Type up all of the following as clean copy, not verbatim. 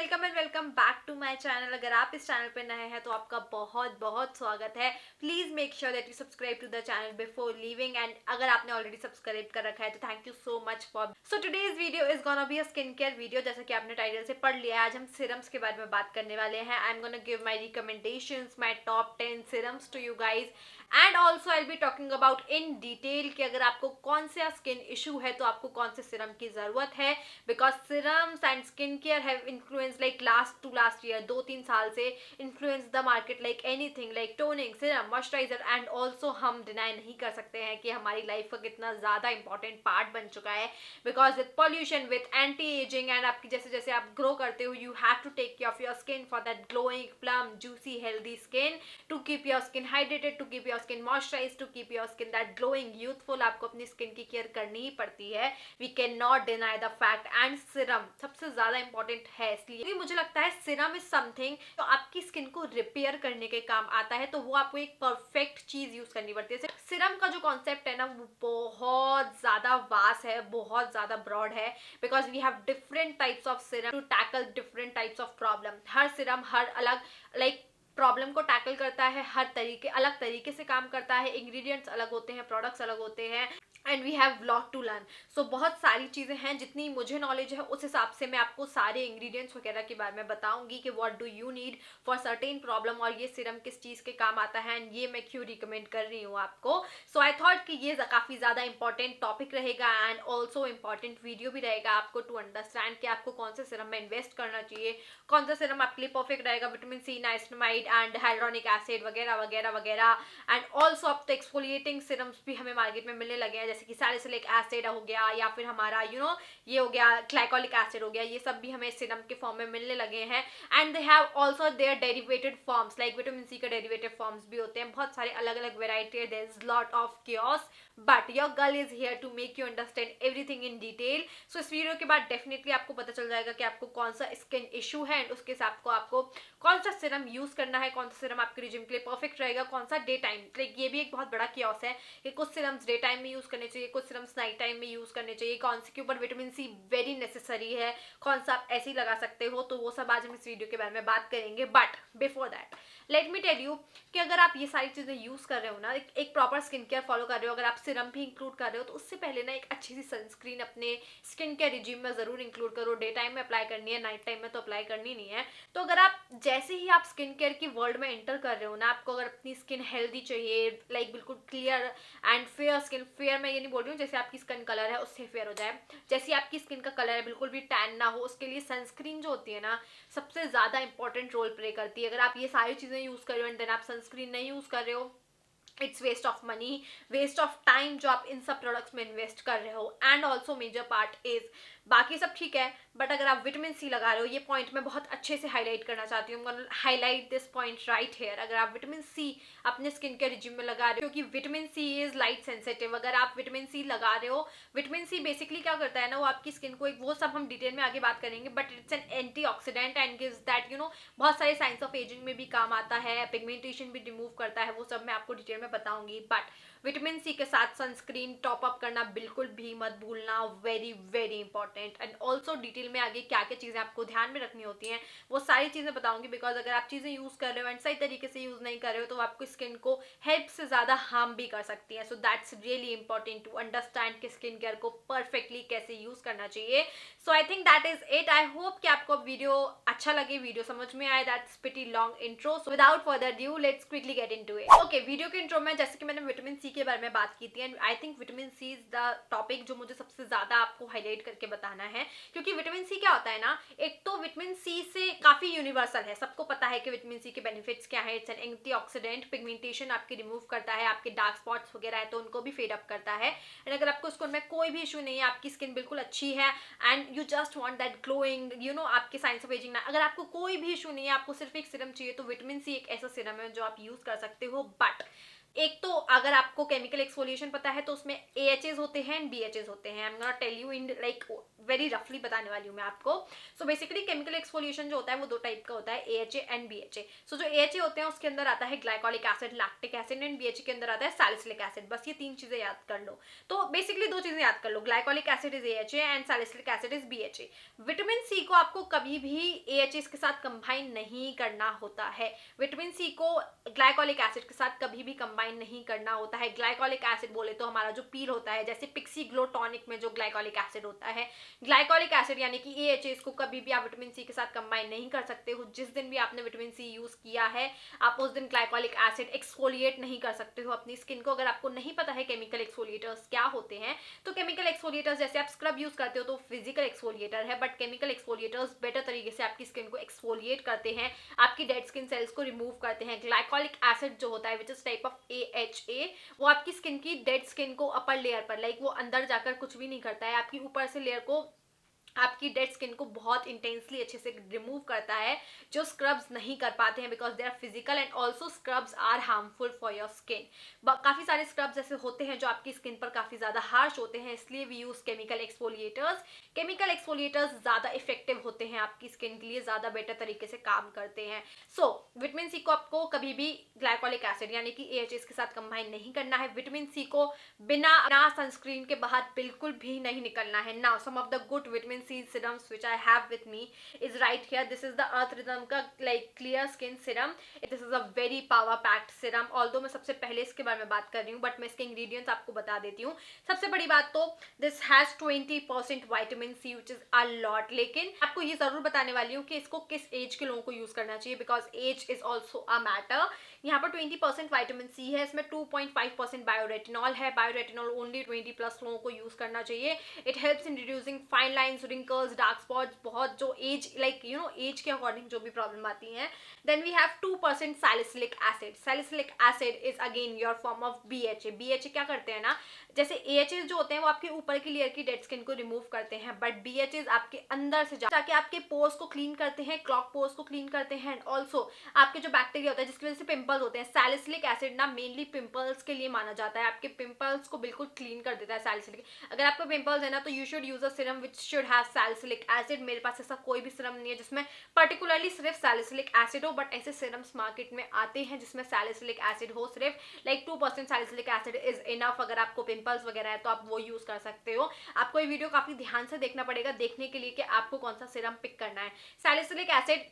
Welcome and welcome back to my channel. अगर आप इस चैनल पे नए हैं तो आपका बहुत बहुत स्वागत है। Please make sure that you subscribe to the channel before leaving, and अगर आपने ऑलरेडी सब्सक्राइब कर रखा है तो thank you so much for. So today's video is gonna be a skin care video. जैसा कि आपने टाइटल से पढ़ लिया है, आज हम सिरम्स के बारे में बात करने वाले हैं। I am gonna give my recommendations, my top 10 serums to you guys, and also I be talking about in detail कि अगर आपको कौन सा स्किन इशू है तो आपको कौन से सिरम की जरूरत है। Because serums and skin care have influence like last year 2-3 साल से influence the market like anything, like toning, Siram, moisturiser, and also हम डिनाई नहीं कर सकते हैं कि हमारी लाइफ का कितना ज्यादा इंपॉर्टेंट पार्ट बन चुका है। Because with pollution, with anti ageing, and आपकी जैसे जैसे आप ग्रो करते हो, you have to take care of your skin for that glowing, plump, juicy, healthy skin, to keep your skin hydrated, to keep your skin moisturised, to keep your skin that glowing, youthful. आपको अपनी skin की care करनी ही पड़ती है। We can not deny the fact. And serum सबसे ज्यादा important है, इसलिए मुझे लगता है सिरम इज समथिंग तो आपकी स्किन को रिपेयर करने के काम आता है, तो वो आपको एक परफेक्ट चीज यूज करनी पड़ती है। सिरम का जो कॉन्सेप्ट है ना, वो बहुत ज्यादा वास्ट है, बहुत ज्यादा ब्रॉड है। Because we have different types of serum to tackle different types of problem. हर सिरम हर अलग लाइक प्रॉब्लम को टैकल करता है, हर तरीके अलग तरीके से काम करता है, इंग्रेडिएंट्स अलग होते हैं, प्रोडक्ट्स अलग होते हैं, and we have lot to learn. So बहुत सारी चीज़ें हैं, जितनी मुझे नॉलेज है उस हिसाब से मैं आपको सारे इंग्रेडिएंट्स वगैरह के बारे में बताऊंगी कि what do you need for certain problem, और ये सिरम किस चीज़ के काम आता है, एंड ये मैं क्यों रिकमेंड कर रही हूँ आपको। सो आई थॉट कि ये काफ़ी ज़्यादा इंपॉर्टेंट टॉपिक रहेगा एंड ऑल्सो इंपॉर्टेंट वीडियो भी रहेगा आपको टू अंडरस्टैंड कि आपको कौन से सिरम में इन्वेस्ट करना चाहिए, कौन सा सिरम आपके लिए परफेक्ट रहेगा, vitamin C, niacinamide and hyaluronic acid वगैरह वगैरह वगैरह। एंड ऑल्सो अब तो एक्सफोलिएटिंग सिरम्स भी हमें मार्केट में मिलने लगे हैं, जैसे कि सैलिसिलिक एसिड हो गया, या फिर हमारा ये हो गया ग्लाइकोलिक एसिड हो गया, ये सब भी हमें सिरम के फॉर्म में मिलने लगे हैं। And they have also their derivated forms, like vitamin C के डेरिवेटेड फॉर्म्स भी होते हैं, बहुत सारे अलग अलग variety, there is lot of chaos, but your girl is here to make you understand everything in detail. So इस video के बाद डेफिनेटली आपको पता चल जाएगा कि आपको कौन सा स्किन इशू है, एंड उसके हिसाब को आपको कौन सा सिरम यूज करना है, कौन सा सिरम आपके रिजिम के लिए परफेक्ट रहेगा, कौन सा डे टाइम, लाइक ये भी एक बहुत बड़ा chaos है कि कुछ सिरम्स डे टाइम में यूज करने चाहिए, कुछ सिरम्स नाइट टाइम में यूज करने चाहिए, कौन से के ऊपर विटामिन सी वेरी नेसेसरी है, कौन सा आप ऐसे ही लगा सकते हो। तो वो सब आज हम इस वीडियो के बारे में बात करेंगे। But before that let me tell you कि अगर आप ये सारी चीजें यूज कर रहे हो ना, एक प्रॉपर स्किन केयर फॉलो कर रहे हो, अगर आप सिरम भी इंक्लूड कर रहे हो, तो उससे पहले ना एक अच्छी सी सनस्क्रीन अपने स्किन केयर रिजीम में जरूर इंक्लूड करो। डे टाइम में अप्लाई करनी है, नाइट टाइम में तो अप्लाई करनी नहीं है। तो अगर आप जैसे ही आप स्किन केयर की वर्ल्ड में एंटर कर रहे हो ना, आपको अगर अपनी स्किन हेल्दी चाहिए, लाइक बिल्कुल clear and fair skin, fair मैं ये नहीं बोल रही हूँ जैसे आपकी स्किन कलर है उससे फेयर हो जाए, जैसी आपकी स्किन का कलर है बिल्कुल भी टैन ना हो, उसके लिए सनस्क्रीन जो होती है ना, सबसे ज्यादा इंपॉर्टेंट रोल प्ले करती है। अगर आप ये सारी चीजें यूज कर रहे हो एंड देन आप सनस्क्रीन नहीं यूज कर रहे हो, it's waste of money, waste of time जो आप इन सब प्रोडक्ट्स में इन्वेस्ट कर रहे हो। And also major part is, बाकी सब ठीक है, बट अगर आप विटामिन सी लगा रहे हो, ये पॉइंट मैं बहुत अच्छे से हाईलाइट करना चाहती हूँ, highlight this point right here. अगर आप विटामिन सी अपने स्किन के रिजिम में लगा रहे हो, क्योंकि vitamin C is light sensitive, अगर आप विटामिन सी लगा रहे हो, विटामिन सी बेसिकली क्या करता है ना, वो आपकी स्किन को एक, वो सब हम डिटेल में आगे बात करेंगे, but it's an antioxidant and gives that बहुत सारे साइंस ऑफ एजिंग में भी काम आता है, पिगमेंटेशन भी रिमूव करता है, वो सब मैं आपको डिटेल में बताऊंगी। बट विटामिन सी के साथ सनस्क्रीन टॉप अप करना बिल्कुल भी मत भूलना, very very important. And also detail में आगे क्या क्या चीजें आपको ध्यान में रखनी होती हैं वो सारी चीजें बताऊंगी। बिकॉज अगर आप चीजें यूज कर रहे हो एंड सही तरीके से यूज नहीं कर रहे हो, तो आपको स्किन को हेल्प से ज्यादा हार्म भी कर सकती है। So that's really important to understand कि स्किन केयर को परफेक्टली कैसे यूज करना चाहिए। So I think that is it. I hope कि आपको वीडियो अच्छा लगे, वीडियो समझ में आए। That's pretty long intro, so without further due let's quickly get into it. Okay, video के इंट्रो में जैसे कि मैंने विटामिन सी के बारे में बात की थी, and I think vitamin C is the topic जो मुझे सबसे ज्यादा आपको हाईलाइट करके बताना है। क्योंकि विटामिन सी क्या होता है ना, एक तो विटामिन सी से काफी यूनिवर्सल है, सबको पता है कि विटामिन सी के बेनिफिट्स क्या है। इट्स एन एंटीऑक्सीडेंट, पिगमेंटेशन आपकी रिमूव करता है, आपके डार्क स्पॉट्स वगैरह है तो उनको भी फेड अप करता है। एंड अगर आपको स्किन में कोई भी इशू नहीं है, आपकी स्किन बिल्कुल अच्छी है and you just want that glowing, आपके साइंस ऑफ एजिंग ना, अगर आपको कोई भी इशू नहीं है, आपको सिर्फ एक सिरम चाहिए, तो विटामिन सी एक ऐसा सिरम है जो आप यूज कर सकते हो। बट एक तो अगर आपको केमिकल एक्सफोलिएशन पता है तो उसमें AHAs होते हैं एंड BHAs होते हैं। I am gonna tell you in like very रफली बताने वाली हूँ मैं आपको। सो बेसिकली केमिकल एक्सफोलिएशन जो होता है वो दो टाइप का होता है, AHA एंड BHA। सो जो AHA होते हैं उसके अंदर आता है glycolic acid, lactic acid, and BHA के अंदर आता है सैलिसिलिक एसिड। बस ये तीन चीजें याद कर लो। तो बेसिकली दो चीजें याद कर लो, glycolic acid is AHA and salicylic acid is BHA। Vitamin C को आपको कभी भी AHAs के साथ कंबाइन नहीं करना होता है। विटामिन सी को ग्लाइकोलिक एसिड के साथ कभी भी कंबाइन नहीं करना होता है। ग्लाइकोलिक एसिड बोले तो हमारा जो पील होता है, जैसे पिक्सी ग्लो टॉनिक में जो ग्लाइकोलिक एसिड होता है, ग्लाइकोलिक एसिड यानी कि AHAs को कभी भी आप विटामिन सी के साथ कंबाइन नहीं कर सकते हो। जिस दिन भी आपने विटामिन सी यूज किया है आप उस दिन ग्लाइकोलिक एसिड एक्सफोलिएट नहीं कर सकते हो अपनी स्किन को। अगर आपको नहीं पता है केमिकल एक्सफोलिएटर्स क्या होते हैं, तो केमिकल एक्सफोलिएटर्स जैसे आप स्क्रब यूज करते हो तो फिजिकल एक्सफोलिएटर है, बट केमिकल एक्सफोलिएटर्स बेटर तरीके से आपकी स्किन को एक्सफोलिएट करते हैं, आपकी डेड स्किन सेल्स को रिमूव करते हैं। ग्लाइकोलिक एसिड जो होता है which is type of AHA, वो आपकी स्किन की डेड स्किन को अपर लेयर पर, लाइक वो अंदर जाकर कुछ भी नहीं करता है, आपकी ऊपर से लेयर को, आपकी डेड स्किन को बहुत इंटेंसली अच्छे से रिमूव करता है, जो स्क्रब्स नहीं कर पाते हैं because they are physical and also scrubs are harmful for your skin. काफ़ी सारे स्क्रब्स ऐसे होते हैं जो आपकी स्किन पर काफ़ी ज़्यादा हार्श होते हैं, इसलिए we use chemical exfoliators. Chemical exfoliators ज़्यादा इफेक्टिव होते हैं आपकी स्किन के लिए, ज़्यादा बेटर तरीके से काम करते हैं। सो विटामिन सी को आपको कभी भी ग्लाइकोलिक एसिड यानी कि AHAs के साथ कंबाइन नहीं करना है। विटामिन सी को बिना सनस्क्रीन के बाहर बिल्कुल भी नहीं निकलना है। Now some of the good vitamin C serums which I have with me is right here. This is the Earth Rhythm का like clear skin serum. This is a very power packed serum. Although मैं सबसे पहले इसके बारे में बात कर रही हूँ, बट मैं इसके इंग्रेडिएंट्स आपको बता देती हूँ। सबसे बड़ी बात तो this has 20% vitamin C which is a lot। लेकिन आपको ये जरूर बताने वाली हूँ कि इसको किस एज के लोगों को यूज करना चाहिए, because age is also a matter. यहाँ पर 20% वाइटामिन सी है, इसमें 2.5% बायोरेटिनॉल है। बायोरेटिनॉल ओनली 20+ लोगों को यूज करना चाहिए। It helps in reducing fine lines, wrinkles, dark spots, बहुत जो age like you know age के अकॉर्डिंग जो भी प्रॉब्लम आती है। Then we have 2% salicylic acid. Salicylic acid is again your form of BHA। BHA क्या करते हैं ना, जैसे AHAs जो होते हैं वो आपके ऊपर की लेयर की डेड स्किन को रिमूव करते हैं, बट BHAs आपके अंदर से जाके आपके पोर्स को क्लीन करते हैं, क्लॉग पोर्स को क्लीन करते हैं, एंड ऑल्सो आपके जो बैक्टीरिया होता है जिसकी वजह से पिंपल्स होते हैं। सैलिसिलिक एसिड ना मेनली पिंपल्स के लिए माना जाता है, आपके पिंपल्स को बिल्कुल क्लीन कर देता है सैलिसिलिक। अगर आपको पिंपल्स है ना तो you should use a serum which should have salicylic acid. मेरे पास ऐसा कोई भी सीरम नहीं है जिसमें पर्टिकुलरली सिर्फ सैलिसिलिक एसिड हो, बट ऐसे सीरम्स मार्केट में आते हैं जिसमें सैलिसिलिक एसिड हो सिर्फ, like 2% salicylic acid is enough. अगर आपको पिंपल्स वगैरह है तो आप वो यूज कर सकते हो। आपको ये वीडियो काफी ध्यान से देखना पड़ेगा देखने के लिए कि आपको कौन सा सीरम पिक करना है। सैलिसिलिक एसिड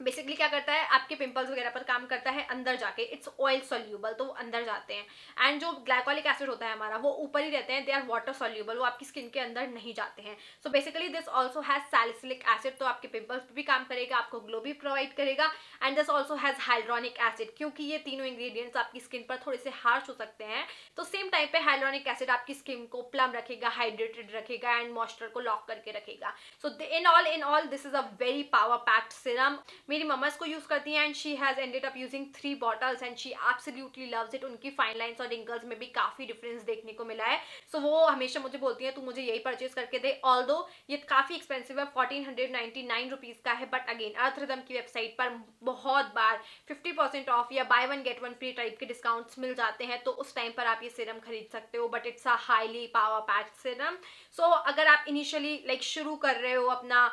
बेसिकली क्या करता है, आपके पिंपल्स वगैरह पर काम करता है अंदर जाके। इट्स ऑयल सोल्यूबल, तो वो अंदर जाते हैं। एंड जो ग्लाइकोलिक एसिड होता है हमारा वो ऊपर ही रहते हैं, दे आर वाटर सोल्यूबल, वो आपकी स्किन के अंदर नहीं जाते हैं। So basically this also has salicylic acid, तो आपके पिंपल्स पर भी काम करेगा, आपको ग्लो भी प्रोवाइड करेगा। And this also has hyaluronic acid. क्योंकि ये तीनों इंग्रेडिएंट्स आपकी स्किन पर थोड़े से हार्श हो सकते हैं, तो सेम टाइम पे हाइलुरोनिक एसिड आपकी स्किन को प्लम रखेगा, हाइड्रेटेड रखेगा, एंड मॉइस्चर को लॉक करके रखेगा। So in all this is a very power packed serum. मेरी मम्मा इसको यूज करती हैं and she has ended up using 3 bottles and she absolutely loves it. उनकी फाइन लाइंस और रिंकल्स में भी काफी डिफरेंस देखने को मिला है। सो वो हमेशा मुझे बोलती हैं तू मुझे यही परचेज करके दे। ऑल्दो ये काफी एक्सपेंसिव है, 1499 रुपीज का है, बट अगेन अर्थ रिदम की वेबसाइट पर बहुत बार 50% ऑफ या by one get one free type के डिस्काउंट्स मिल जाते हैं, तो उस टाइम पर आप ये सीरम खरीद सकते हो। But it's a highly power packed serum. So अगर आप इनिशियली लाइक शुरू कर रहे हो अपना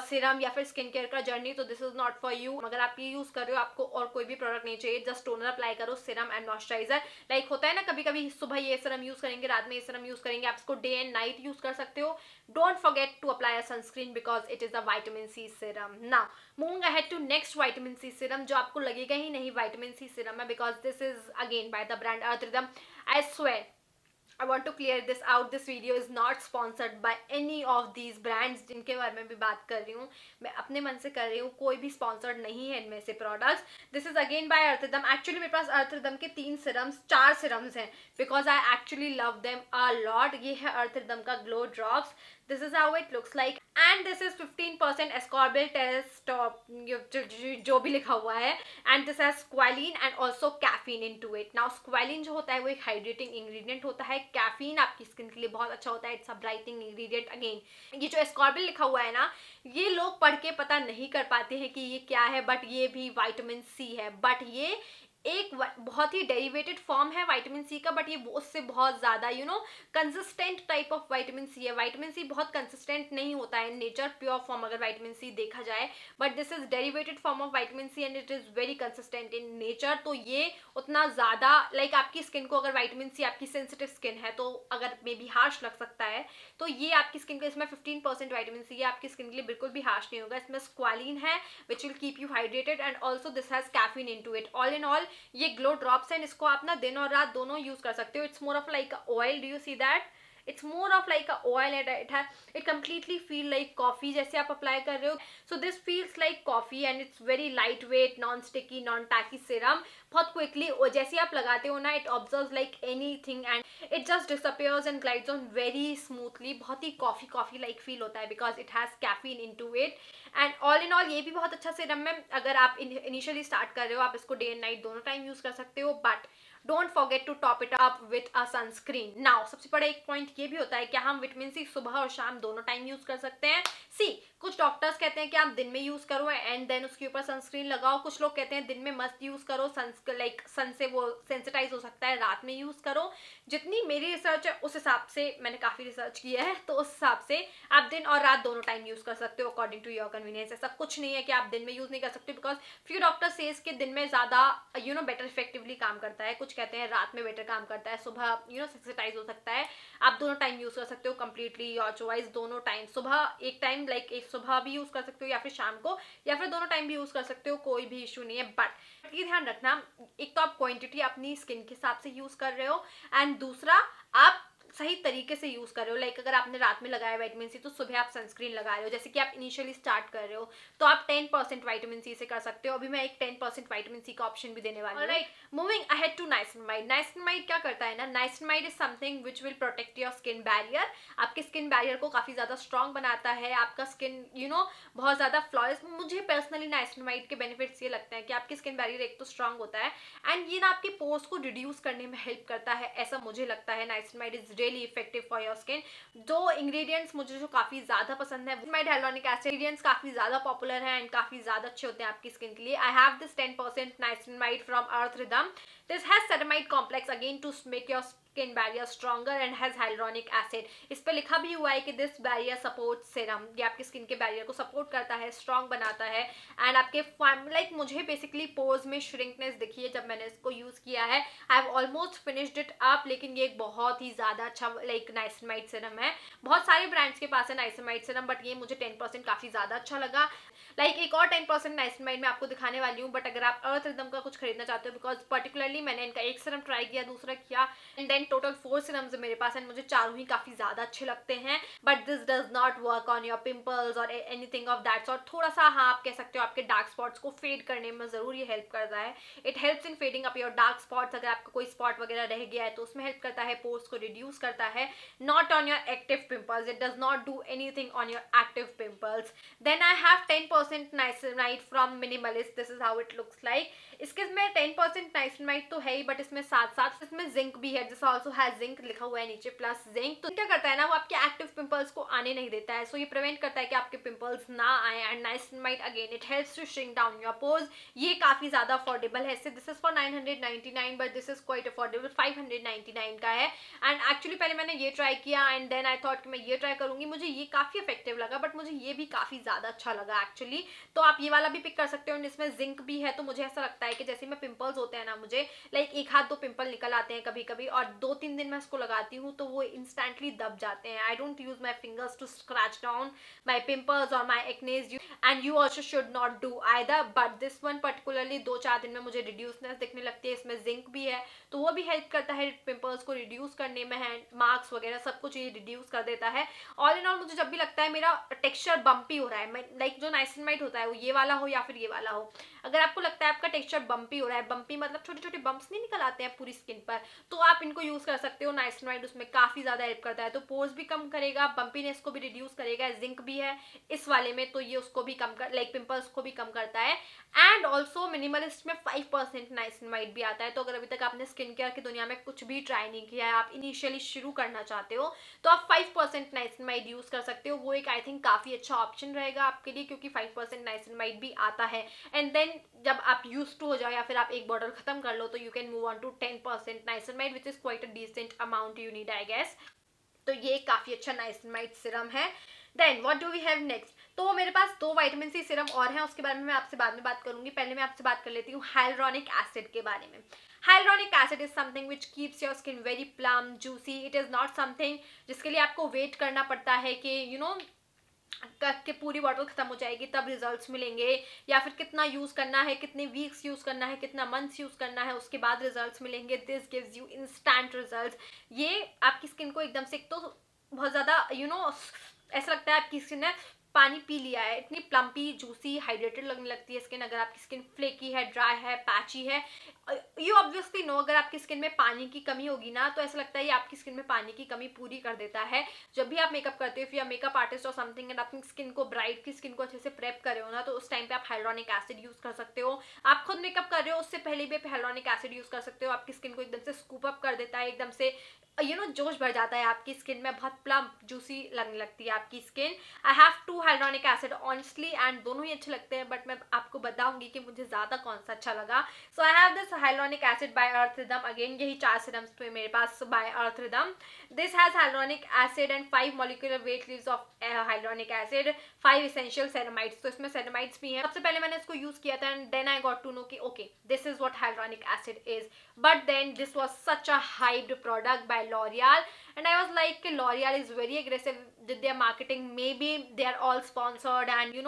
सीरम या फिर स्किन केयर का जर्नी, तो this is not for you. अगर आप ये यूज कर रहे हो आपको और कोई भी प्रोडक्ट नहीं चाहिए, जस्ट टोनर अप्लाई करो, सीरम एंड मॉइस्चराइजर। लाइक होता है ना कभी कभी सुबह ये सीरम यूज करेंगे, रात में ये सीरम यूज करेंगे, आप इसको डे एंड नाइट यूज कर सकते हो। Don't forget to apply a sunscreen because it is a vitamin C serum. Now moving ahead to next vitamin C serum, जो आपको लगेगा ही नहीं विटामिन सी सीरम है, because this is again by the brand Earth Rhythm. I swear I want to clear this out. This video is not sponsored by any of these brands जिनके बारे में भी बात कर रही हूँ, मैं अपने मन से कर रही हूँ, कोई भी स्पॉन्सर्ड नहीं है इनमें से products. This is again by Earth Rhythm. Actually मेरे पास अर्थ रिदम के 4 सिरम्स हैं because I actually love them a lot. ये है अर्थ रिदम का glow drops. This is how it looks like and this is 15% ascorbyl testop जो भी लिखा हुआ है, and this has squalene and also caffeine into it. Now squalene जो होता है वो एक हाइड्रेटिंग इंग्रेडिएंट होता है, कैफीन आपकी स्किन के लिए बहुत अच्छा होता है, it's a brightening ingredient. Again ये जो ascorbyl लिखा हुआ है ना, ये लोग पढ़ के पता नहीं कर पाते हैं कि ये क्या है, बट ये भी विटामिन सी है, बट ये एक बहुत ही डेरिवेटेड फॉर्म है विटामिन सी का, बट ये उससे बहुत ज़्यादा consistent type of vitamin C है। विटामिन सी बहुत कंसिस्टेंट नहीं होता है इन नेचर, प्योर फॉर्म अगर विटामिन सी देखा जाए, but this is derivated form of vitamin C and it is very consistent in nature. तो ये उतना ज़्यादा आपकी स्किन को, अगर विटामिन सी आपकी सेंसिटिव स्किन है तो अगर मे बी हार्श लग सकता है, तो ये आपकी स्किन को, इसमें 15% विटामिन सी है, आपकी स्किन के लिए बिल्कुल भी हार्श नहीं होगा। इसमें स्क्वालिन है which will keep you hydrated and also this has caffeine into it. All in all ये ग्लो ड्रॉप्स हैं, इसको आप ना दिन और रात दोनों यूज कर सकते हो। It's more of like oil, do you see that? It's more of like a oil and it completely feel like coffee जैसे आप अप्लाई कर रहे हो। So this feels like coffee and it's very light weight, non sticky, non tacky serum. बहुत quickly जैसे आप लगाते हो ना, it observe like anything and it just disappears and glides on very smoothly. बहुत ही कॉफी कॉफी लाइक फील होता है because it has caffeine into it. And all in all ये भी बहुत अच्छा सीरम है। अगर आप इनिशियली स्टार्ट कर रहे हो, आप इसको डे एंड नाइट दोनों टाइम यूज कर सकते हो, but don't forget to top it up with a sunscreen. Now सबसे बड़ा एक पॉइंट ये भी होता है कि हम विटामिन सी सुबह और शाम दोनों टाइम यूज कर सकते हैं। सी कुछ डॉक्टर्स कहते हैं कि आप दिन में यूज करो एंड देन उसके ऊपर सनस्क्रीन लगाओ। कुछ लोग कहते हैं दिन में मस्त यूज करो, सन से वो सेंसिटाइज हो सकता है, रात में यूज करो। जितनी मेरी रिसर्च है उस हिसाब से, मैंने काफी रिसर्च किया है, तो उस हिसाब से आप दिन और रात दोनों टाइम यूज कर सकते हो अकॉर्डिंग टू योर कन्वीनियंस। ऐसा कुछ नहीं है कि आप दिन में यूज नहीं कर सकते, बिकॉज फ्यू डॉक्टर सेज के दिन में ज्यादा बेटर इफेक्टिवली काम करता है, कुछ कहते हैं रात में बेटर काम करता है, सुबह सेंसिटाइज हो सकता है। आप दोनों टाइम यूज कर सकते हो कंप्लीटली योर चॉइस। दोनों टाइम, सुबह एक टाइम एक सुबह भी यूज कर सकते हो या फिर शाम को, या फिर दोनों टाइम भी यूज कर सकते हो, कोई भी इशू नहीं है। बट ये ध्यान रखना, एक तो आप क्वांटिटी अपनी स्किन के हिसाब से यूज कर रहे हो एंड दूसरा आप सही तरीके से यूज कर रहे हो। लाइक अगर आपने रात में लगाया विटामिन सी तो सुबह आप सनस्क्रीन लगा रहे हो। जैसे कि आप इनिशियली स्टार्ट कर रहे हो तो आप 10% विटामिन सी से कर सकते हो। अभी मैं एक 10% विटामिन सी का ऑप्शन भी देने वाली हूँ। Alright, moving ahead to niacinamide. Niacinamide क्या करता है ना, niacinamide is something which will protect your skin barrier. आपके स्किन बैरियर को काफी ज्यादा स्ट्रॉन्ग बनाता है, आपका स्किन बहुत ज्यादा फ्लॉलेस। मुझे पर्सनली नाइसिनमाइड के बेनिफिट्स ये लगते हैं कि आपकी स्किन बैरियर एक तो स्ट्रॉन्ग होता है एंड ये ना आपके पोर्स को रिड्यूस करने में हेल्प करता है, ऐसा मुझे लगता है। Niacinamide is really effective for your skin. दो इंग्रेडिएंट्स मुझे जो काफी ज्यादा पसंद है, नाइसिनमाइड, हाइलुरोनिक एसिड, इंग्रेडिएंट्स काफी ज्यादा पॉपुलर है एंड काफी ज्यादा अच्छे होते हैं आपकी स्किन के लिए। I have this 10% niacinamide from Earth Rhythm. This has ceramide complex again to make your skin barrier stronger and has hyaluronic acid. इस पे लिखा भी हुआ है कि दिस बैरियर सपोर्ट सीरम, ये आपकी स्किन के बैरियर को सपोर्ट करता है, स्ट्रॉन्ग बनाता है एंड आपके मुझे बेसिकली पोर्स में श्रिंकनेस दिखी है जब मैंने इसको यूज किया है। I have almost finished it up, लेकिन ये एक बहुत ही ज्यादा अच्छा नाइसिनमाइड सीरम है। बहुत सारे ब्रांड्स के पास है नाइसिनमाइड सीरम, बट ये मुझे 10% काफी ज्यादा अच्छा लगा। एक और 10% नाइसिनमाइड मैं आपको दिखाने वाली हूँ, बट अगर आप अर्थ रिदम का कुछ खरीदना चाहते हो, बिकॉज पर्टिकुलरली मैंने इनका एक सीरम ट्राई किया, दूसरा किया एंड देन टोटल 4 सीरम्स मेरे पास एंड मुझे चारों ही काफी ज्यादा अच्छे लगते हैं। But this does not work on your pimples और एनीथिंग ऑफ दैट सॉर्ट। थोड़ा सा हाँ आप कह सकते हो आपके डार्क स्पॉट्स को फेड करने में जरूर ये हेल्प करता है। It helps in fading up your dark spots. अगर आपका कोई स्पॉट वगैरह रह गया है तो उसमें हेल्प करता है, पोर्स को रिड्यूस करता है। Not on your active pimples, it does not do anything on your active pimples. Then I have 10% niacinamide from Minimalist. This is how it looks like. इसके में 10% नाइसिनमाइड तो है ही, बट इसमें साथ साथ इसमें जिंक भी है। दिस आल्सो हैज जिंक लिखा हुआ है नीचे, प्लस जिंक। तो क्या करता है ना, वो आपके एक्टिव पिंपल्स को आने नहीं देता है, सो ये प्रिवेंट करता है कि आपके पिंपल्स ना आए। And niacinamide again it helps to shrink down your pores. ये काफी ज्यादा अफोर्डेबल है। This is for 999 but this is quite affordable, 599 का है। एंड एक्चुअली पहले मैंने ये ट्राई किया एंड देन आई थॉट कि मैं ये ट्राई करूंगी, मुझे ये काफी इफेक्टिव लगा, बट मुझे ये भी काफी ज्यादा अच्छा लगा एक्चुअली। तो आप ये वाला भी पिक कर सकते हो। इसमें जिंक भी है, तो मुझे ऐसा लगता है कि जैसे में पिंपल्स होते हैं ना, मुझे एक हाथ दो पिंपल निकल आते हैं कभी कभी, और 2-3 दिन मैं इसको लगाती हूँ तो वो इंस्टेंटली दब जाते हैं। I don't use my fingers to scratch down my pimples और my acnes, and you also should not do either. But this one particularly 2-4 दिन में मुझे रिड्यूसनेस दिखने लगती है। इसमें जिंक भी है तो वो भी हेल्प करता है पिंपल्स को रिड्यूस करने में, हैंड मार्क्स वगैरह सब कुछ ये रिड्यूस कर देता है। ऑल इन ऑल मुझे जब भी लगता है मेरा टेक्सचर बम्पी हो रहा है, जो नाइसिनमाइड होता है वो ये वाला हो या फिर ये वाला हो, अगर आपको लगता है आपका टेक्सचर बम्पी हो रहा है, बम्पी मतलब छोटे छोटे बम्प्स नहीं निकल आते हैं पूरी स्किन पर, तो आप इनको यूज कर सकते हो, नाइसिनमाइड उसमें काफी ज्यादा हेल्प करता है, तो पोर्स भी कम करेगा, बम्पीनेस को भी रिड्यूस करेगा, जिंक भी है इस वाले में तो ये उसको भी कम कर, लाइक पिंपल्स को भी कम करता है। एंड ऑल्सो मिनिमलिस्ट में 5% नाइसिनमाइड भी आता है। तो अगर अभी तक आपने स्किन केयर की दुनिया में कुछ भी ट्राई नहीं किया है, आप इनिशियली शुरू करना चाहते हो, तो आप 5% नाइसिनमाइड यूज कर सकते हो। वो एक आई थिंक काफी अच्छा ऑप्शन रहेगा आपके लिए, क्योंकि 5% नाइसिनमाइड भी आता है। एंड देन जब आप यूज टू हो जाओ या फिर आप एक बॉटल खत्म कर लो, तो you can move on to 10% niacinamide, which is quite a decent amount you need I guess. तो ये काफी अच्छा नाइसिनमाइड सिरम है। Then what do we have next? तो मेरे पास 2 विटामिन सी सिरम और हैं, उसके बारे में मैं आपसे बाद में बात करूंगी। पहले मैं आपसे बात कर लेती हूँ हाइलुरोनिक एसिड के बारे में। Hyaluronic acid is something which keeps your skin very plum juicy. It is not something जिसके लिए आपको वेट करना पड़ता है कि कि पूरी बॉटल खत्म हो जाएगी तब रिजल्ट्स मिलेंगे, या फिर कितना यूज करना है, कितने वीक्स यूज करना है, कितना मंथ्स यूज करना है, उसके बाद रिजल्ट्स मिलेंगे। This gives you instant results. ये आपकी स्किन को एकदम से, एक तो बहुत ज्यादा ऐसा लगता है आपकी स्किन ने पानी पी लिया है, इतनी प्लम्पी जूसी हाइड्रेटेड लगने लगती है स्किन। अगर आपकी स्किन फ्लेकी है, ड्राई है, पैची है, यू ऑब्वियसली नो, अगर आपकी स्किन में पानी की कमी होगी ना, तो ऐसा लगता है ये आपकी स्किन में पानी की कमी पूरी कर देता है। जब भी आप मेकअप करते हो, या मेकअप आर्टिस्ट और समथिंग, एंड अपनी स्किन को, ब्राइट की स्किन को अच्छे से प्रेप कर रहे हो ना, तो उस टाइम पे आप हाइलुरोनिक एसिड यूज कर सकते हो। आप खुद मेकअप कर रहे हो उससे पहले भी आप हाइलुरोनिक एसिड यूज कर सकते हो। आपकी स्किन को एकदम से स्कूप अप कर देता है, एकदम से जोश भर जाता है आपकी स्किन में, बहुत प्लम्प जूसी लगने लगती है आपकी skin. I have 2 hyaluronic acid honestly, and दोनों ही अच्छे लगते हैं, बट मैं आपको बताऊंगी कि मुझे ज्यादा कौन सा अच्छा लगा। So I have this hyaluronic acid by Earth Rhythm. Again यही 4 सिरम्स थे मेरे पास by Earth Rhythm. This has hyaluronic acid and 5 molecular weight leaves of hyaluronic acid, 5 essential ceramides. तो इसमें सेरामाइड्स भी हैं। सबसे पहले मैंने इसको यूज किया था, and then I got to know कि okay this is what hyaluronic acid is. But then this was such a hyped product by L'Oreal, and I was like, L'Oreal is very aggressive with their marketing. Maybe they are all sponsored, and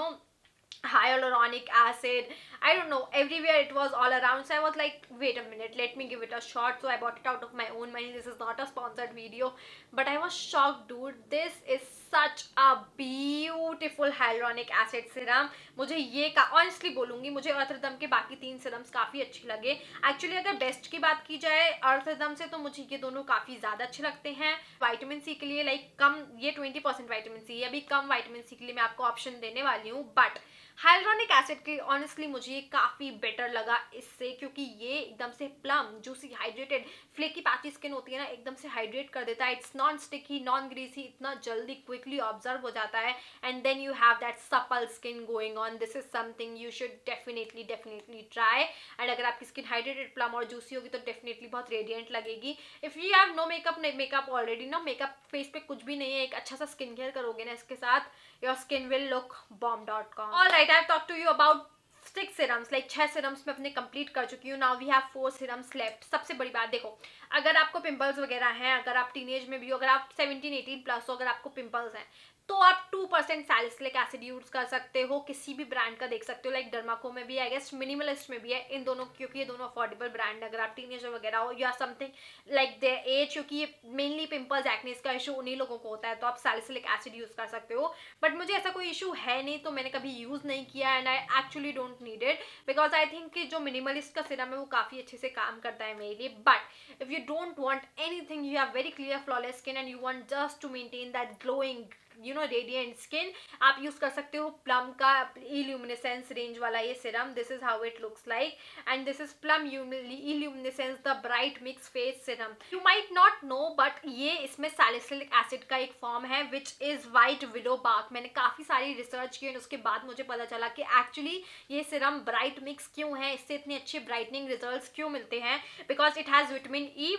hyaluronic acid, I don't know, everywhere it was all around. So I was like, wait a minute, let me give it a shot. So I bought it out of my own money. This is not a sponsored video, but I was shocked, dude. This is such a beautiful hyaluronic acid serum. मुझे ये honestly बोलूंगी, मुझे अर्थदम के बाकी 3 serums काफी अच्छे लगे। Actually अगर बेस्ट की बात की जाए अर्थदम से, तो मुझे ये दोनों काफी ज्यादा अच्छे लगते हैं। विटामिन सी के लिए लाइक कम, ये 20% विटामिन सी है, अभी कम विटामिन सी के लिए मैं आपको ऑप्शन देने वाली हूँ। बट हाइलुरोनिक एसिड के लिए ऑनेस्टली मुझे ये काफी बेटर लगा इससे, क्योंकि ये एकदम से plump juicy hydrated, flaky patchy skin होती है ना, एकदम से हाइड्रेट कर देता है। It's non sticky, non greasy, इतना जल्दी क्विकली ऑब्जर्व हो जाता है, and then you have that supple skin going on. This is something you should definitely try. And अगर आपकी स्किन हाइड्रेटेड, प्लम और जूसी होगी, तो डेफिनेटली बहुत रेडियंट लगेगी। If you have no makeup already, no makeup, face पे कुछ भी नहीं है, एक अच्छा सा स्किन केयर करोगे ना इसके साथ, your skin will look bomb.com. Alright, I've talked to you about 6 serums, like 6 serums मैं अपने कंप्लीट कर चुकी हूँ। Now we have 4 serums left. सबसे बड़ी बात देखो, अगर आपको पिंपल्स वगैरह हैं, अगर आप टीनेज में भी हो, अगर आप 17-18 प्लस हो, अगर आपको पिंपल्स हैं, तो आप 2% सैलिसिलिक एसिड यूज कर सकते हो। किसी भी ब्रांड का देख सकते हो, लाइक डर्माको में भी है, आई गेस मिनिमलिस्ट में भी है, इन दोनों, क्योंकि ये दोनों अफोर्डेबल ब्रांड है। अगर आप टीनेजर वगैरह हो या समथिंग लाइक देयर एज, क्योंकि ये मेनली पिंपल्स एक्नेस का इशू उन्हीं लोगों को होता है, तो आप सैलिसिलिक एसिड यूज कर सकते हो। बट मुझे ऐसा कोई इशू है नहीं, तो मैंने कभी यूज नहीं किया, and I actually don't need it, because I think कि जो मिनिमलिस्ट का सिरम है वो काफी अच्छे से काम करता है मेरे लिए। But if you don't want anything, you have very clear flawless skin, and you want just to maintain that glowing radiant skin, आप यूज कर सकते हो प्लम का इल्यूमिनेसेंस रेंज वाला ये serum. This is how it looks like, and this is Plum illuminescence the bright mix face serum. You might not know, but ये इसमें salicylic acid का एक फॉर्म है विच इज व्हाइट विडो बार्क। मैंने काफी सारी रिसर्च की, उसके बाद मुझे पता चला कि एक्चुअली ये सिरम ब्राइट मिक्स क्यों है, इससे इतने अच्छे ब्राइटनिंग रिजल्ट्स क्यों मिलते हैं, because it has vitamin E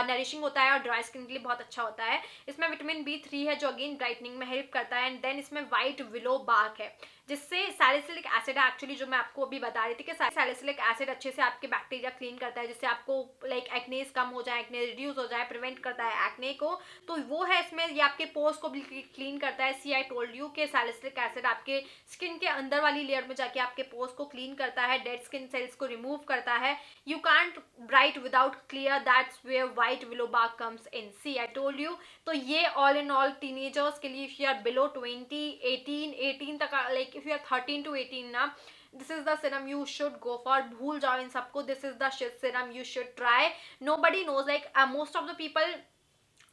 nourishing होता है और ड्राई स्किन के लिए बहुत अच्छा होता है। इसमें विटामिन B3 है जो अगेन ब्राइटनिंग में हेल्प करता है, एंड देन इसमें व्हाइट विलो बार्क है, जिससे सैलिसिलिक एसिड है एक्चुअली, जो मैं आपको अभी बता रही थी कि सैलिसिलिक एसिड अच्छे से आपके बैक्टीरिया क्लीन करता है, जिससे आपको लाइक एक्नेस कम हो जाए, एक्ने रिड्यूस हो जाए, प्रिवेंट करता है एक्ने को। तो वो है इसमें, ये आपके पोर्स को भी क्लीन करता है। सी आई टोल्ड यू कि सैलिसिलिक एसिड आपके स्किन के अंदर वाली लेयर में जाके आपके पोर्स को क्लीन करता है, डेड स्किन सेल्स को रिमूव करता है। You can't bright without clear, that's where white willow bark comes in. See I told you. तो ये ऑल इन ऑल टीनेजर्स के लिए, इफ यू आर बिलो 18 तक, like if you are 13 to 18 ना, this is the serum you should go for. भूल जाओ इन सबको. This is the serum you should try. Nobody knows, like most of the people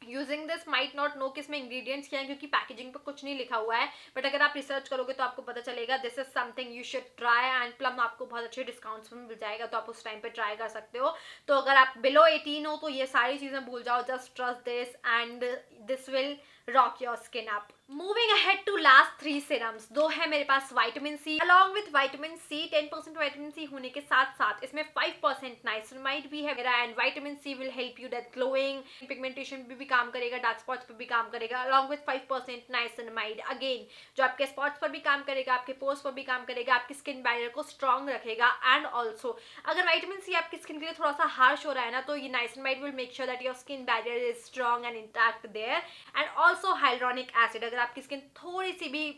using this might not know कि इसमें ingredients क्या है, क्योंकि पैकेजिंग पे कुछ नहीं लिखा हुआ है. बट अगर आप रिसर्च करोगे तो आपको पता चलेगा. This is something you should try. And plum आपको बहुत अच्छे डिस्काउंट्स में मिल जाएगा, तो आप उस टाइम पे ट्राई कर सकते हो. तो अगर आप बिलो 18 हो तो ये सारी चीजें भूल जाओ. Just trust this and this will rock your skin up. Moving ahead to last 3 serums. 2 है मेरे पास vitamin C. Along with vitamin C 10% vitamin C होने के साथ साथ इसमें 5% नाइसिनामाइड भी है मेरा. And vitamin C will help you that glowing, pigmentation पे भी काम करेगा, डार्क स्पॉट्स पे भी काम करेगा. अलॉन्ग विथ 5% नाइसिनामाइड अगेन जो आपके स्पॉट्स पर भी काम करेगा, आपके पोर्स पर भी काम करेगा, आपकी स्किन बैरियर को स्ट्रॉन्ग रखेगा. एंड ऑल्सो अगर विटामिन सी आपकी स्किन के लिए थोड़ा सा हार्श हो रहा है ना, तो ये niacinamide will make sure that your skin barrier is strong and intact there. And also hyaluronic acid. अगर आपकी स्किन थोड़ी सी भी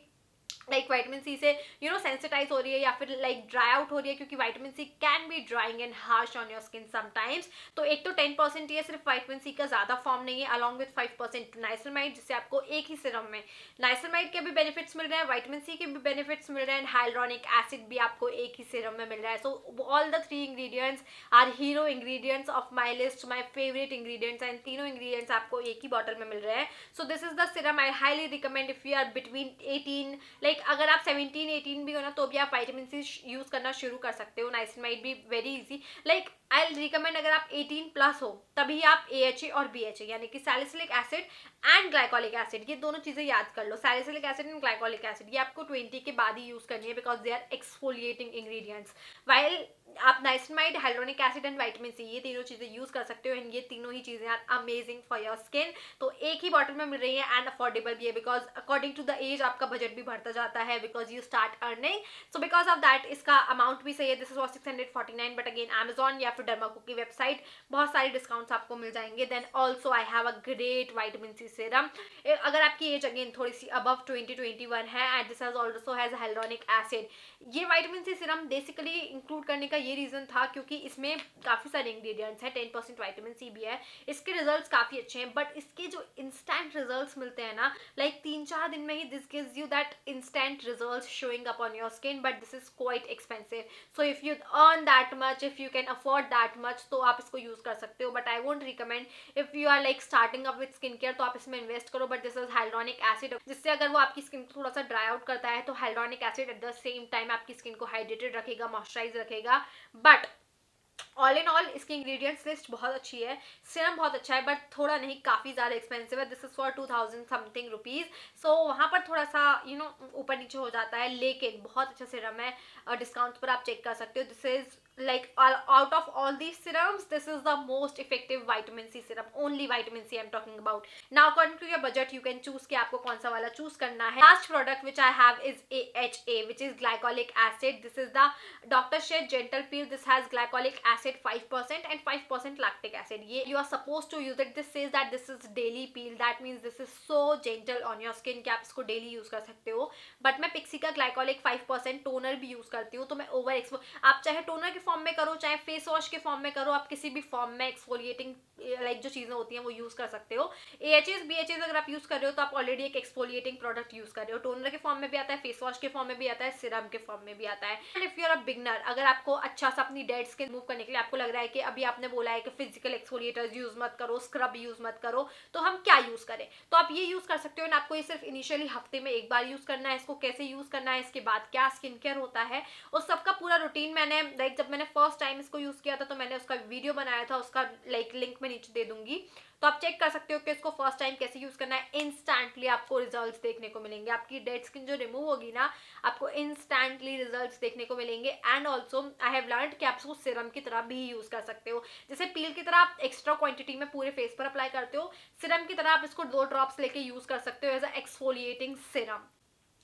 लाइक विटामिन सी से सेंसिटाइज हो रही है या फिर लाइक ड्राई आउट हो रही है, क्योंकि vitamin C can be drying and harsh on your skin sometimes. तो एक तो 10% ये सिर्फ विटामिन सी का ज्यादा फॉर्म नहीं है, अलॉन्ग विथ 5% नाइसिनामाइड, जिससे आपको एक ही सिरम में नाइसिनामाइड के भी बेनिफिट्स मिल रहे हैं, विटामिन सी के भी बेनिफिट्स मिल रहे हैं, एंड हाइलुरोनिक एसिड भी आपको एक ही सिरम में मिल रहा है. So all the 3 ingredients are hero ingredients of my list, my favourite ingredients. And तीनों इंग्रेडिएंट्स आपको एक ही बॉटल में मिल रहे हैं. So this is the serum I highly recommend if you are between 18, like अगर आप 17-18 भी हो ना तो भी आप विटामिन सी यूज करना शुरू कर सकते हो. नाइसिनामाइड भी very easy. Like I recommend अगर आप 18+ हो तभी आप AHA और BHA यानी कि salicylic acid and glycolic acid, ये दोनों चीजें याद कर लो. Salicylic acid and glycolic acid ये आपको 20 के बाद ही यूज करनी है, because they are exfoliating ingredients. While आप niacinamide, hyaluronic acid and vitamin C ये तीनों चीजें यूज कर सकते हो. एंड ये तीनों ही चीजें are amazing for your skin. तो एक ही बॉटल में मिल रही है एंड अफोर्डेबल भी है, because according to the age आपका बजट भी बढ़ता जाता है, because you start earning. So because of that इसका अमाउंट भी सही है. This is 649. But again Amazon या फिर डर्माको की वेबसाइट बहुत सारे डिस्काउंट्स आपको मिल जाएंगे. Then also I have a great vitamin C serum. अगर आपकी एज अगेन थोड़ी सी अबव 20-21 है and this has also has hyaluronic acid. ये vitamin C serum basically include करने का ये रीजन था क्योंकि इसमें काफी सारे इंग्रेडिएंट्स हैं, 10% विटामिन सी भी है. इसके रिजल्ट्स काफी अच्छे हैं, बट इसके जो इंस्टेंट रिजल्ट्स मिलते हैं ना, लाइक 3-4 दिन में ही this gives you that instant results showing up on your skin. But this is quite expensive. So if you earn that much, if you can afford that much, तो आप इसको use कर सकते हो. But I won't recommend if you are like starting up with skin care, तो आप इसमें invest करो. But this is hyaluronic acid, जिससे अगर वो आपकी स्किन को थोड़ा सा ड्राई आउट करता है, तो hyaluronic acid at the same time आपकी स्किन को हाइड्रेटेड रखेगा, मॉइस्चराइज रखेगा. बट ऑल इन ऑल इसकी इंग्रेडिएंट्स लिस्ट बहुत अच्छी है. सिरम बहुत अच्छा है, बट थोड़ा नहीं, काफ़ी ज़्यादा एक्सपेंसिव है. This is for 2000 something rupees. So वहाँ पर थोड़ा सा ऊपर नीचे हो जाता है, लेकिन बहुत अच्छा सिरम है. डिस्काउंट पर आप चेक कर सकते हो. This is like out of all these serums, this is the most effective vitamin C serum. Only vitamin C I'm talking about. Now according to your budget you can choose कि आपको कौन सा वाला choose करना है. Last product which I have is AHA, which is glycolic acid. This is the Dr. Sheth Gentle Peel. This has glycolic acid 5% and 5% lactic acid. ये you are supposed to use it. This says that this is daily peel. That means this is so gentle on your skin कि आप इसको daily use कर सकते हो. But मैं Pixi का glycolic 5% toner भी use करती हूँ, तो मैं over आप चाहे टोनर के फॉर्म में करो, चाहे फेस वॉश के फॉर्म में करो, आप किसी भी फॉर्म में एक्सफोलिएटिंग लाइक जो चीजें होती हैं वो यूज कर सकते हो. AHAs BHAs अगर आप यूज कर रहे हो तो आप ऑलरेडी एक एक्सफोलिएटिंग प्रोडक्ट यूज कर रहे हो. टोनर के फॉर्म में भी आता है, फेस वॉश के फॉर्म में भी आता है, सिरम के फॉर्म में भी आता है. And if you are a beginner, अगर आपको अच्छा सा अपनी डेड स्किन मूव करने के लिए आपको लग रहा है कि अभी आपने बोला है कि फिजिकल एक्सफोलिएटर्स यूज मत करो, स्क्रब यूज मत करो, तो हम क्या यूज करें, तो आप ये यूज कर सकते हो. एंड आपको ये सिर्फ इनिशियली हफ्ते में एक बार यूज करना है. इसको कैसे यूज करना है, इसके बाद क्या स्किन केयर होता है, उस सबका पूरा रूटीन मैंने लाइक जब मैंने फर्स्ट टाइम इसको यूज किया था तो मैंने उसका वीडियो बनाया था, उसका लाइक लिंक मैं नीचे दे दूंगी, तो आप चेक कर सकते हो कि इसको फर्स्ट टाइम कैसे यूज करना है. इंस्टेंटली आपको रिजल्ट्स देखने को मिलेंगे. आपकी डेड स्किन जो रिमूव होगी ना, आपको इंस्टेंटली रिजल्ट्स देखने को मिलेंगे. And also I have learned कि आप इसको सिरम की तरह भी यूज कर सकते हो. जैसे पील की तरह आप एक्स्ट्रा क्वांटिटी में पूरे फेस पर अप्लाई करते हो, सिरम की तरह आप इसको 2 ड्रॉप्स लेके यूज कर सकते हो as a exfoliating serum.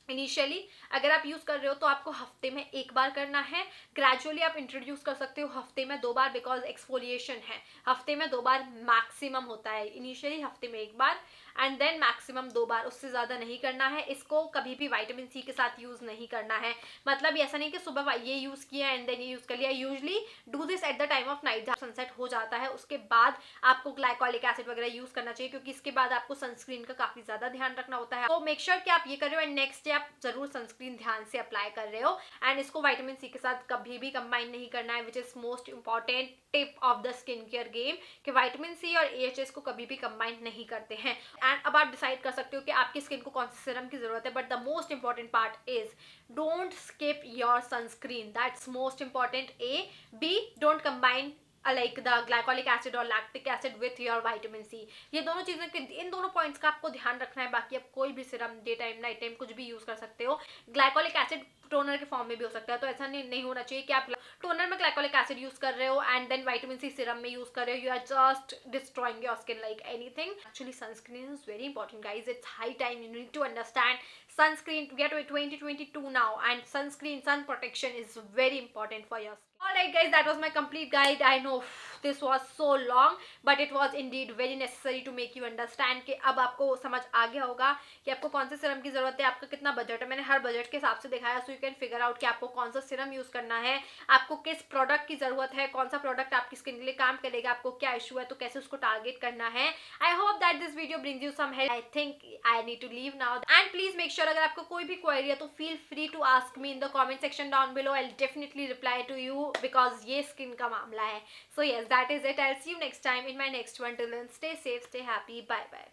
Initially अगर आप यूज कर रहे हो तो आपको हफ्ते में एक बार करना है. ग्रेजुअली आप इंट्रोड्यूस कर सकते हो हफ्ते में 2 बार, बिकॉज एक्सफोलिएशन है, हफ्ते में 2 बार मैक्सिमम होता है. इनिशियली हफ्ते में एक बार. एंड देन मैक्सिमम 2 बार, उससे ज़्यादा नहीं करना है। इसको कभी भी विटामिन सी के साथ यूज़ नहीं करना है। मतलब ऐसा नहीं कि सुबह ये यूज़ किया एंड देन ये यूज़ कर लिया। Usually do this at the time of night, जब सनसेट हो जाता है उसके बाद आपको ग्लाइकोलिक एसिड वगैरह यूज़ करना चाहिए, क्योंकि इसके बाद आपको सनस्क्रीन का काफ़ी ज़्यादा ध्यान रखना होता है। तो मेक श्योर कि आप ये कर रहे हो एंड नेक्स्ट डे आप जरूर सनस्क्रीन ध्यान से अप्लाई कर रहे हो। एंड इसको विटामिन सी के साथ कभी भी कंबाइन नहीं करना है, which is most important tip of the skin care game, कि विटामिन सी और AHS को कभी भी कंबाइन नहीं करते हैं। एंड अब आप डिसाइड कर सकते हो कि आपकी स्किन को कौन से सीरम की जरूरत है, but the most important part is don't skip your sunscreen, that's most important. A, B, don't combine like the glycolic acid or lactic acid with your vitamin C। ये दोनों चीज़ें के, इन दोनों पॉइंट्स का आपको ध्यान रखना है। बाकी आप कोई भी Siram day time night time कुछ भी यूज़ कर सकते हो। ग्लाइकोलिक एसिड टोनर के फॉर्म में भी हो सकता है, तो ऐसा नहीं होना चाहिए कि आप टोनर में ग्लाइकोलिक एसिड यूज़ कर रहे हो and then vitamin C serum में यूज़ कर रहे हो। You are just destroying your skin like anything. Actually sunscreen is very important guys, it's high time you need to understand sunscreen. We are 2022 now and sunscreen, sun protection is very important for your skin. Alright guys, that was my complete guide. I know this was so long but it was indeed very necessary to make you understand कि अब आपको समझ आ गया होगा कि आपको कौन से सीरम की जरूरत है, आपका कितना बजट है। मैंने हर बजट के हिसाब से दिखाया, so you can figure out कि आपको कौन सा सीरम यूज करना है, आपको किस प्रोडक्ट की जरूरत है, कौन सा प्रोडक्ट आपकी स्किन के लिए काम करेगा, आपको क्या इशू है तो कैसे उसको टारगेट करना है। I hope that this video brings you some help. I think I need to leave now and please make sure अगर आपको कोई भी क्वेरी है तो feel free to ask me in the comment section down below. I will definitely reply to you because ये skin का मामला है। So yes, that is it. I'll see you next time in my next one. Till then, stay safe, stay happy. Bye bye.